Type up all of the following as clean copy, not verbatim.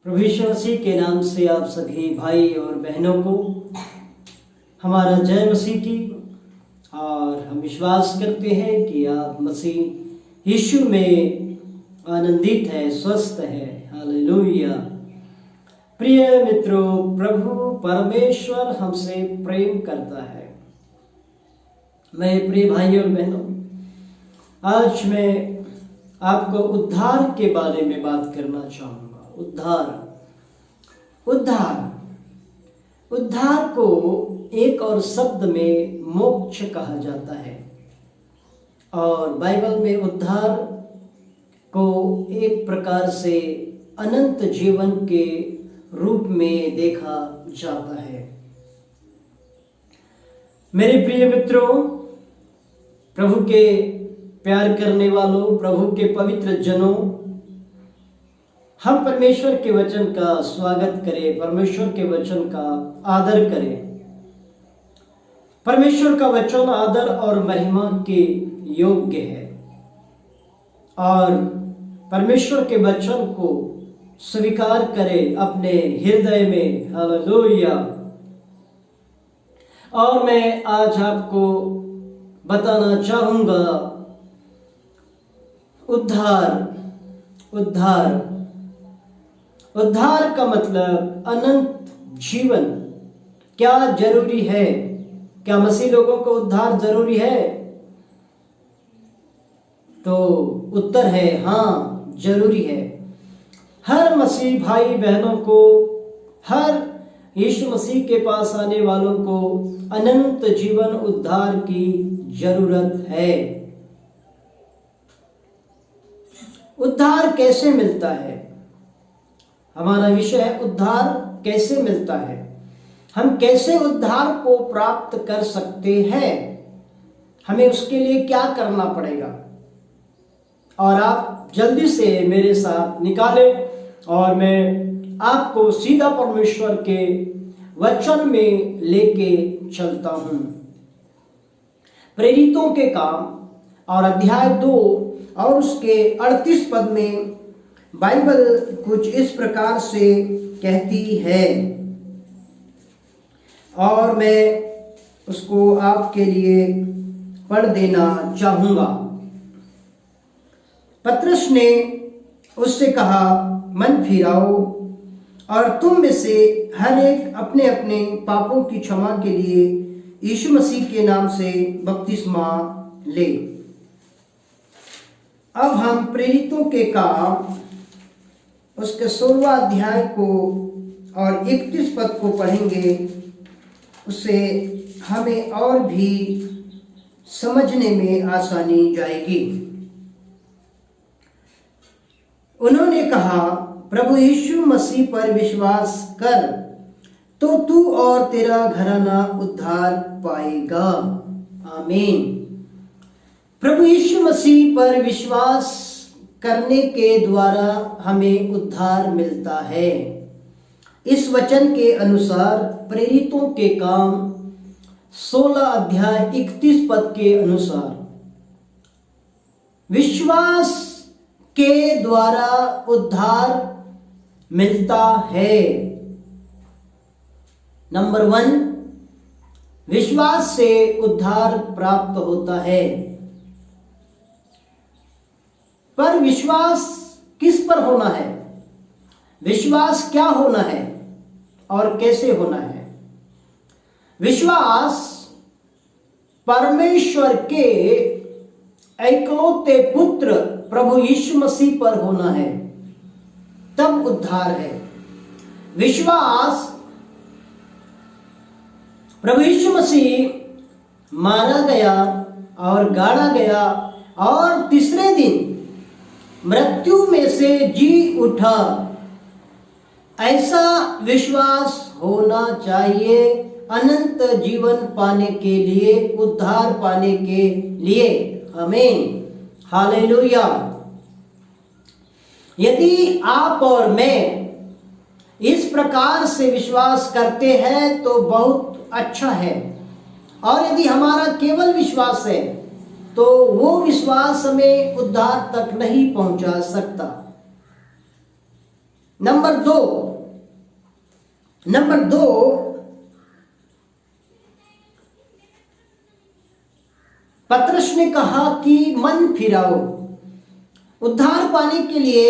प्रभु यीशु मसीह के नाम से आप सभी भाई और बहनों को हमारा जय मसीह की। और हम विश्वास करते हैं कि आप मसीह यीशु में आनंदित है, स्वस्थ है। हालेलुया। प्रिय मित्रों, प्रभु परमेश्वर हमसे प्रेम करता है। मैं प्रिय भाई और बहनों, आज मैं आपको उद्धार के बारे में बात करना चाहूँगा। उद्धार को एक और शब्द में मोक्ष कहा जाता है। और बाइबल में उद्धार को एक प्रकार से अनंत जीवन के रूप में देखा जाता है। मेरे प्रिय मित्रों, प्रभु के प्यार करने वालों, प्रभु के पवित्र जनों, हम परमेश्वर के वचन का स्वागत करें, परमेश्वर के वचन का आदर करें। परमेश्वर का वचन आदर और महिमा के योग्य है और परमेश्वर के वचन को स्वीकार करें अपने हृदय में। हालेलुया। और मैं आज आपको बताना चाहूंगा उद्धार का मतलब अनंत जीवन। क्या जरूरी है? क्या मसीह लोगों को उद्धार जरूरी है? तो उत्तर है हाँ, जरूरी है। हर मसीह भाई बहनों को, हर यीशु मसीह के पास आने वालों को अनंत जीवन उद्धार की जरूरत है। उद्धार कैसे मिलता है? हमारा विषय है उद्धार कैसे मिलता है। हम कैसे उद्धार को प्राप्त कर सकते हैं, हमें उसके लिए क्या करना पड़ेगा। और आप जल्दी से मेरे साथ निकालें और मैं आपको सीधा परमेश्वर के वचन में लेके चलता हूं। प्रेरितों के काम और अध्याय 2 और उसके 38 पद में बाइबल कुछ इस प्रकार से कहती है और मैं उसको आपके लिए पढ़ देना चाहूंगा। पतरस ने उससे कहा, मन फिराओ और तुम में से हर एक अपने अपने पापों की क्षमा के लिए यीशु मसीह के नाम से बपतिस्मा ले। अब हम प्रेरितों के काम उसके 16वां अध्याय को और 31 पद को पढ़ेंगे। उससे हमें और भी समझने में आसानी जाएगी। उन्होंने कहा, प्रभु यीशु मसीह पर विश्वास कर तो तू और तेरा घराना उद्धार पाएगा। आमीन। प्रभु यीशु मसीह पर विश्वास करने के द्वारा हमें उद्धार मिलता है। इस वचन के अनुसार प्रेरितों के काम 16 अध्याय 31 पद के अनुसार विश्वास के द्वारा उद्धार मिलता है। नंबर 1, विश्वास से उद्धार प्राप्त होता है। पर विश्वास किस पर होना है? विश्वास क्या होना है और कैसे होना है? विश्वास परमेश्वर के एकलौते पुत्र प्रभु यीशु मसीह पर होना है, तब उद्धार है। विश्वास प्रभु यीशु मसीह मारा गया और गाड़ा गया और तीसरे दिन मृत्यु में से जी उठा, ऐसा विश्वास होना चाहिए अनंत जीवन पाने के लिए, उद्धार पाने के लिए। आमीन। हालेलुया। यदि आप और मैं इस प्रकार से विश्वास करते हैं तो बहुत अच्छा है। और यदि हमारा केवल विश्वास है तो वो विश्वास हमें उद्धार तक नहीं पहुंचा सकता। नंबर दो, पतरस ने कहा कि मन फिराओ। उद्धार पाने के लिए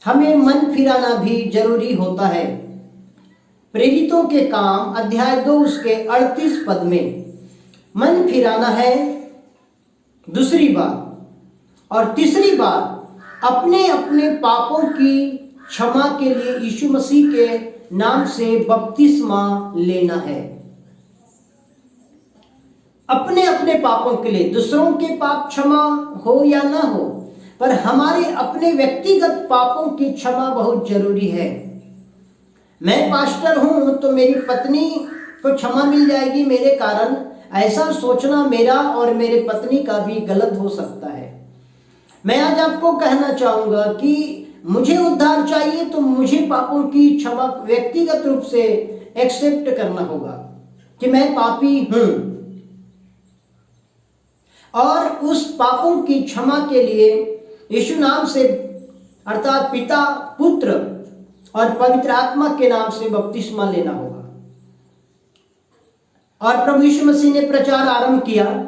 हमें मन फिराना भी जरूरी होता है। प्रेरितों के काम अध्याय 2 उसके 38 पद में मन फिराना है दूसरी बात। और तीसरी बात, अपने अपने पापों की क्षमा के लिए यीशु मसीह के नाम से बपतिस्मा लेना है। अपने अपने पापों के लिए, दूसरों के पाप क्षमा हो या ना हो, पर हमारे अपने व्यक्तिगत पापों की क्षमा बहुत जरूरी है। मैं पास्टर हूं तो मेरी पत्नी को क्षमा मिल जाएगी मेरे कारण, ऐसा सोचना मेरा और मेरे पत्नी का भी गलत हो सकता है। मैं आज आपको कहना चाहूंगा कि मुझे उद्धार चाहिए तो मुझे पापों की क्षमा व्यक्तिगत रूप से एक्सेप्ट करना होगा कि मैं पापी हूं, और उस पापों की क्षमा के लिए यीशु नाम से अर्थात पिता, पुत्र और पवित्र आत्मा के नाम से बपतिस्मा लेना होगा। और प्रभु यीशु मसीह ने प्रचार आरंभ किया,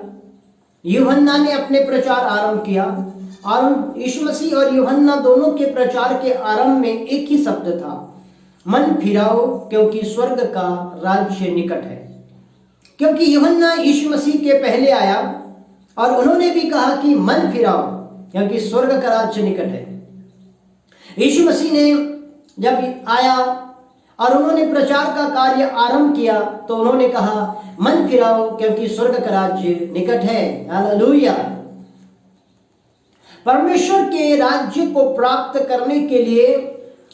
यूहन्ना ने अपने प्रचार आरंभ किया, और यीशु मसीह और यूहन्ना दोनों के प्रचार के आरंभ में एक ही शब्द था, मन फिराओ क्योंकि स्वर्ग का राज्य निकट है। क्योंकि यूहन्ना यीशु मसीह के पहले आया और उन्होंने भी कहा कि मन फिराओ क्योंकि स्वर्ग का राज्य निकट है। यीशु मसीह ने जब आया और उन्होंने प्रचार का कार्य आरंभ किया तो उन्होंने कहा मन फिराओ क्योंकि स्वर्ग का राज्य निकट है। हालेलुया। परमेश्वर के राज्य को प्राप्त करने के लिए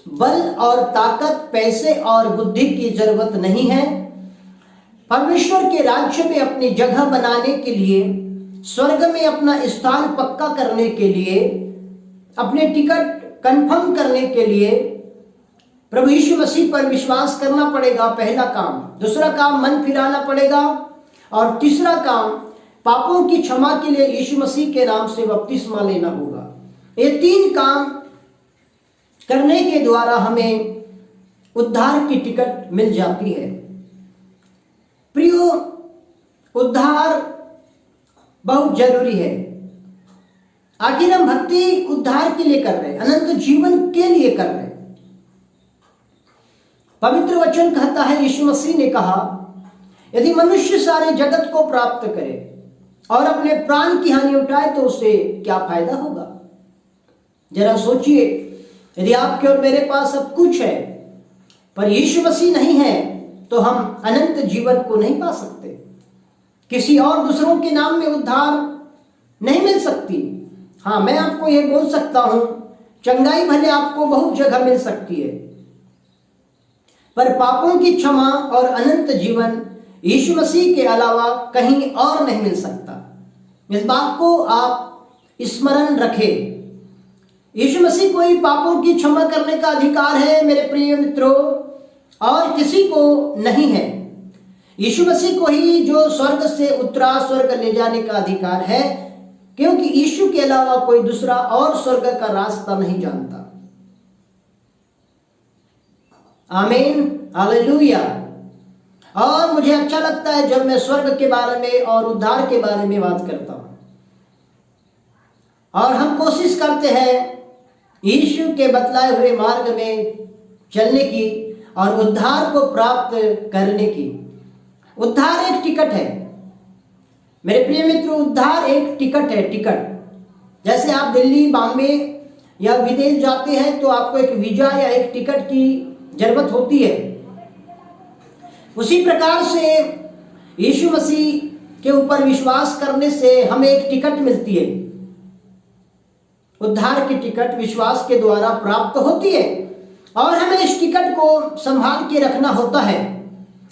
बल और ताकत, पैसे और बुद्धि की जरूरत नहीं है। परमेश्वर के राज्य में अपनी जगह बनाने के लिए, स्वर्ग में अपना स्थान पक्का करने के लिए, अपने टिकट कंफर्म करने के लिए प्रभु यीशु मसीह पर विश्वास करना पड़ेगा, पहला काम। दूसरा काम मन फिराना पड़ेगा, और तीसरा काम पापों की क्षमा के लिए यीशु मसीह के नाम से बपतिस्मा लेना होगा। ये 3 काम करने के द्वारा हमें उद्धार की टिकट मिल जाती है। प्रियो, उद्धार बहुत जरूरी है। आखिर हम भक्ति उद्धार के लिए कर रहे हैं, अनंत जीवन के लिए कर रहे हैं। पवित्र वचन कहता है, यीशु मसीह ने कहा, यदि मनुष्य सारे जगत को प्राप्त करे और अपने प्राण की हानि उठाए तो उसे क्या फायदा होगा। जरा सोचिए, यदि आपके और मेरे पास सब कुछ है पर यीशु मसीह नहीं है तो हम अनंत जीवन को नहीं पा सकते। किसी और दूसरों के नाम में उद्धार नहीं मिल सकती। हाँ, मैं आपको यह बोल सकता हूं, चंगाई भले आपको बहुत जगह मिल सकती है, पर पापों की क्षमा और अनंत जीवन यीशु मसीह के अलावा कहीं और नहीं मिल सकता। इस बात को आप स्मरण रखें। यीशु मसीह को ही पापों की क्षमा करने का अधिकार है मेरे प्रिय मित्रों, और किसी को नहीं है। यीशु मसीह को ही जो स्वर्ग से उतरा, स्वर्ग ले जाने का अधिकार है, क्योंकि यीशु के अलावा कोई दूसरा और स्वर्ग का रास्ता नहीं जानता। आमीन, हालेलुया। और मुझे अच्छा लगता है जब मैं स्वर्ग के बारे में और उद्धार के बारे में बात करता हूं, और हम कोशिश करते हैं यीशु के बतलाए हुए मार्ग में चलने की और उद्धार को प्राप्त करने की। उद्धार एक टिकट है मेरे प्रिय मित्रों, उद्धार एक टिकट है। टिकट जैसे आप दिल्ली, बॉम्बे या विदेश जाते हैं तो आपको एक वीजा या एक टिकट की जरूरत होती है। उसी प्रकार से यीशु मसीह के ऊपर विश्वास करने से हमें एक टिकट मिलती है। उद्धार की टिकट विश्वास के द्वारा प्राप्त होती है, और हमें इस टिकट को संभाल के रखना होता है,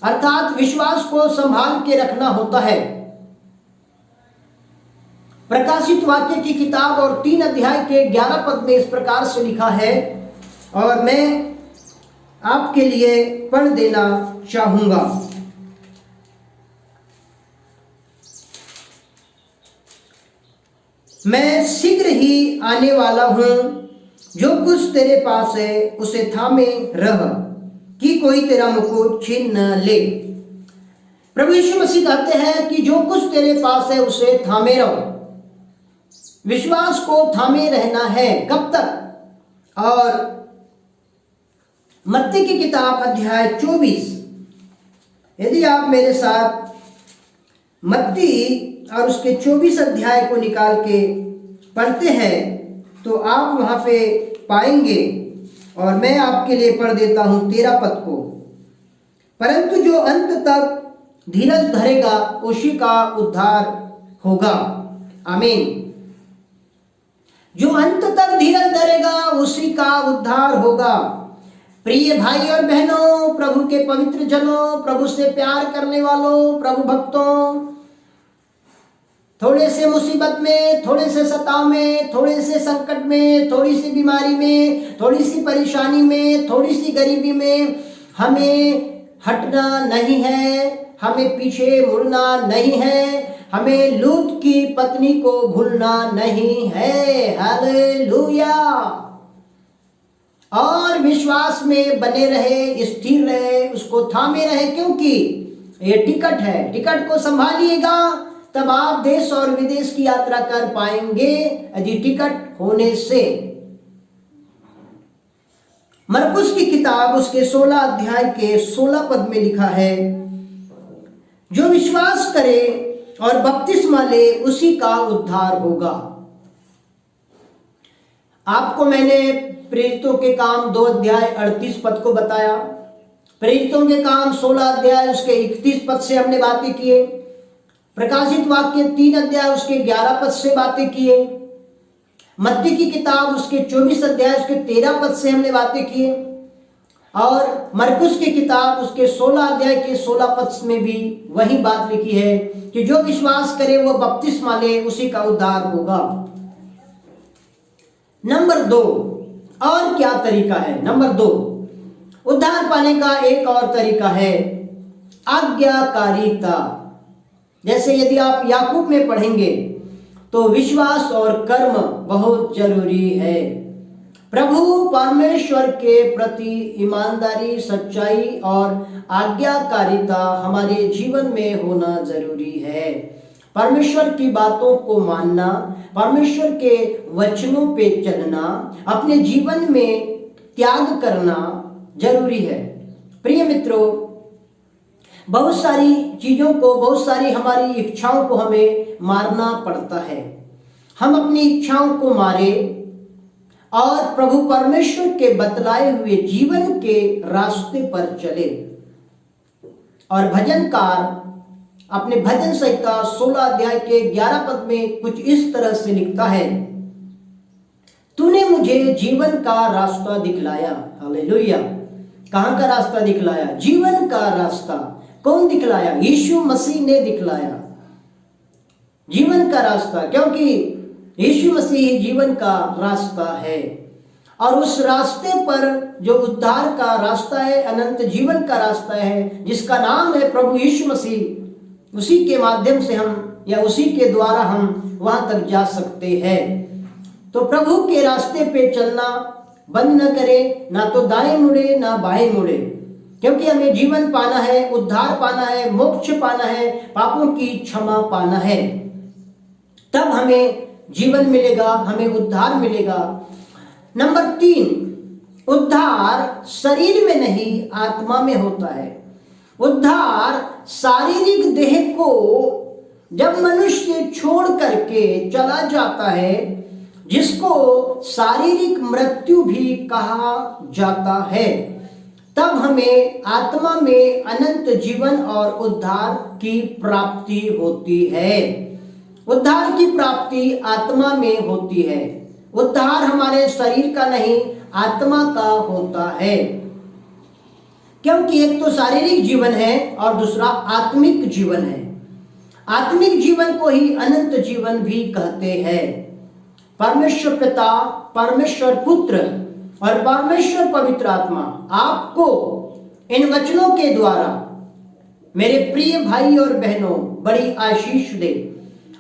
अर्थात विश्वास को संभाल के रखना होता है। प्रकाशित वाक्य की किताब और 3 अध्याय के 11 पद में इस प्रकार से लिखा है, और मैं आपके लिए पढ़ देना चाहूंगा। मैं शीघ्र ही आने वाला हूं, जो कुछ तेरे पास है उसे थामे रह, कि कोई तेरा मुकुट छीन न ले। प्रभु यीशु मसीह कहते हैं कि जो कुछ तेरे पास है उसे थामे रहो। विश्वास को थामे रहना है। कब तक? और मत्ती की किताब अध्याय 24, यदि आप मेरे साथ मत्ती और उसके 24 अध्याय को निकाल के पढ़ते हैं तो आप वहां पे पाएंगे, और मैं आपके लिए पढ़ देता हूं 13 पद को। परंतु जो अंत तक धीरज धरेगा उसी का उद्धार होगा। आमीन। जो अंत तक धीरज धरेगा उसी का उद्धार होगा। प्रिय भाई और बहनों, प्रभु के पवित्र जनों, प्रभु से प्यार करने वालों, प्रभु भक्तों, थोड़े से मुसीबत में, थोड़े से सताव में, थोड़े से संकट में, थोड़ी सी बीमारी में, थोड़ी सी परेशानी में, थोड़ी सी गरीबी में हमें हटना नहीं है, हमें पीछे मुड़ना नहीं है, हमें लूत की पत्नी को भूलना नहीं है। हालेलुया। और विश्वास में बने रहे, स्थिर रहे, उसको थामे रहे, क्योंकि ये टिकट है। टिकट को संभालिएगा तब आप देश और विदेश की यात्रा कर पाएंगे, यदि टिकट होने से। मरकुस की किताब उसके 16 अध्याय के 16 पद में लिखा है, जो विश्वास करे और बपतिस्मा ले उसी का उद्धार होगा। आपको मैंने प्रेरितों के काम 2 अध्याय 38 पद को बताया। प्रेरितों के काम 16 अध्याय उसके 31 पद से हमने बातें किए। प्रकाशित वाक्य 3 अध्याय उसके 11 पद से बातें किए। मत्ती की किताब उसके 24 अध्याय उसके 13 पद से हमने बातें किए। और मरकुस की किताब उसके 16 अध्याय के 16 पद में भी वही बात लिखी है कि जो विश्वास करे वो बपतिस्मा ले उसी का उद्धार होगा। नंबर 2, और क्या तरीका है? नंबर 2, उद्धार पाने का एक और तरीका है आज्ञाकारिता। जैसे यदि आप याकूब में पढ़ेंगे तो विश्वास और कर्म बहुत जरूरी है। प्रभु परमेश्वर के प्रति ईमानदारी, सच्चाई और आज्ञाकारिता हमारे जीवन में होना जरूरी है। परमेश्वर की बातों को मानना, परमेश्वर के वचनों पे चलना, अपने जीवन में त्याग करना जरूरी है। प्रिय मित्रों, बहुत सारी चीजों को, बहुत सारी हमारी इच्छाओं को हमें मारना पड़ता है। हम अपनी इच्छाओं को मारे और प्रभु परमेश्वर के बतलाए हुए जीवन के रास्ते पर चले। और भजनकार अपने भजन संहिता 16 अध्याय के 11 पद में कुछ इस तरह से लिखता है, तूने मुझे जीवन का रास्ता दिखलाया। हालेलुया। कहां का रास्ता दिखलाया? जीवन का रास्ता। कौन दिखलाया? यीशु मसीह ने दिखलाया जीवन का रास्ता, क्योंकि यीशु मसीह जीवन का रास्ता है। और उस रास्ते पर जो उद्धार का रास्ता है, अनंत जीवन का रास्ता है, जिसका नाम है प्रभु यीशु मसीह, उसी के माध्यम से हम, या उसी के द्वारा हम वहां तक जा सकते हैं। तो प्रभु के रास्ते पे चलना बंद न करें, ना तो दाएं मुड़े ना बाएं मुड़े, क्योंकि हमें जीवन पाना है, उद्धार पाना है, मोक्ष पाना है, पापों की क्षमा पाना है। तब हमें जीवन मिलेगा, हमें उद्धार मिलेगा। नंबर 3, उद्धार शरीर में नहीं आत्मा में होता है। उद्धार शारीरिक देह को जब मनुष्य छोड़ करके चला जाता है, जिसको शारीरिक मृत्यु भी कहा जाता है, तब हमें आत्मा में अनंत जीवन और उद्धार की प्राप्ति होती है। उद्धार की प्राप्ति आत्मा में होती है। उद्धार हमारे शरीर का नहीं, आत्मा का होता है, क्योंकि एक तो शारीरिक जीवन है और दूसरा आत्मिक जीवन है। आत्मिक जीवन को ही अनंत जीवन भी कहते हैं। परमेश्वर पिता, परमेश्वर पुत्र और परमेश्वर पवित्र आत्मा आपको इन वचनों के द्वारा, मेरे प्रिय भाई और बहनों, बड़ी आशीष दे।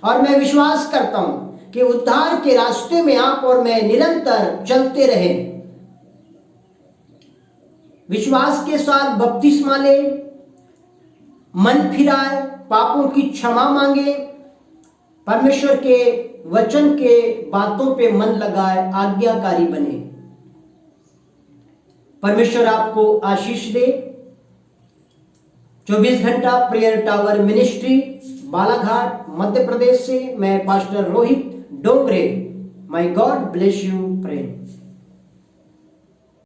और मैं विश्वास करता हूं कि उद्धार के रास्ते में आप और मैं निरंतर चलते रहें। विश्वास के साथ बपतिस्मा ले, मन फिराए, पापों की क्षमा मांगे, परमेश्वर के वचन के बातों पे मन लगाए, आज्ञाकारी बने। परमेश्वर आपको आशीष दे। 24 घंटा prayer tower ministry, Balaghat, Madhya Pradesh से मैं pastor Rohit Dongre. My God bless you friend.